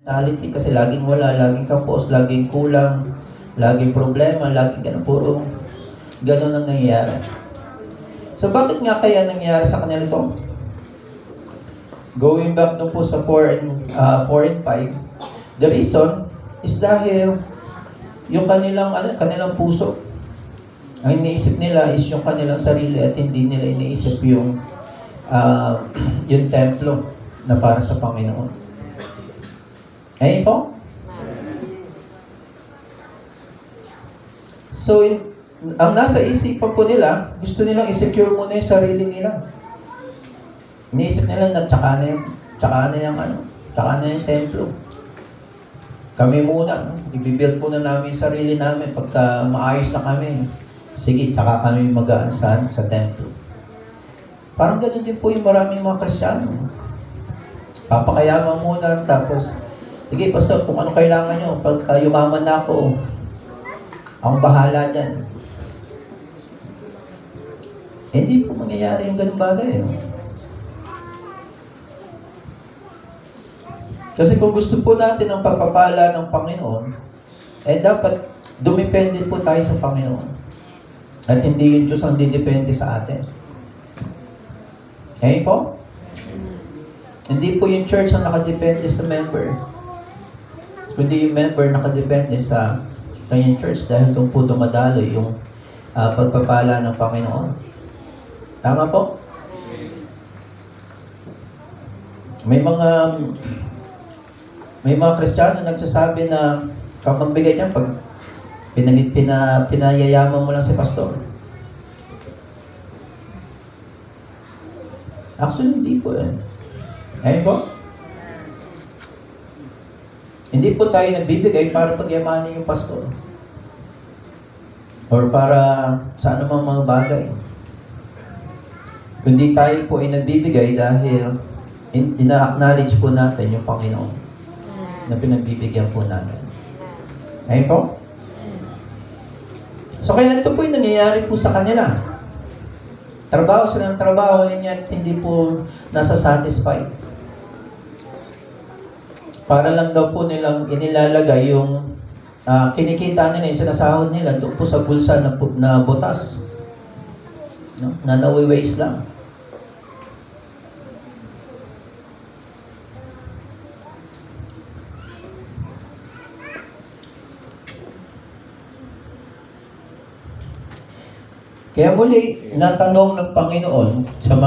Reality kasi laging wala, laging kapos, laging kulang, laging problema, laging ganun, puro ganun ang nangyayari. So bakit nga kaya nangyayari sa kanila ito? Going back no po sa 4 and 5, the reason is dahil yung kanilang puso, ang iniisip nila is yung kanilang sarili at hindi nila iniisip yung yung templo na para sa Panginoon. Ayun po? So, ang nasa isipan po nila, gusto nilang i-secure muna yung sarili nila. Iniisip nila na tsaka na yung templo. Kami muna, i-build po na namin yung sarili namin pagka maayos na kami. Sige, tsaka kami magaan sa templo. Parang ganun din po yung maraming mga Kristiyano. Papakayaman muna, tapos sige, pastor, kung ano kailangan nyo, pagka yumaman na ako, akong bahala dyan. Hindi po mangyayari yung ganung bagay. Kasi kung gusto po natin ang pagpapala ng Panginoon, dapat dumipende po tayo sa Panginoon. At hindi yung Diyos ang didepende sa atin. Po? Hindi po yung church ang nakadepende sa member. Kundi yung member nakadepende sa kanyang church dahil doon po dumadalo yung pagpapala ng Panginoon. Tama po? May mga Kristiyano nagsasabi na kung magbigay niya pag pinayayaman mo lang si pastor. Actually, hindi po Ayun po? Hindi po tayo nagbibigay para pagyamanin yung pastor. Or para sa anumang mga bagay. Kundi tayo po ay nagbibigay dahil ina-acknowledge po natin yung Panginoon na pinagbibigyan po natin. Ayun po? So kaya ito po yung nangyayari po sa kanila. Trabaho sila ng trabaho, yun hindi po nasa-satisfied. Para lang daw po nilang inilalagay yung kinikita nila, yung sinasahod nila doon po sa bulsa na butas. No? Na nawi-waste lang. Kaya muli, natanong ng Panginoon sa mga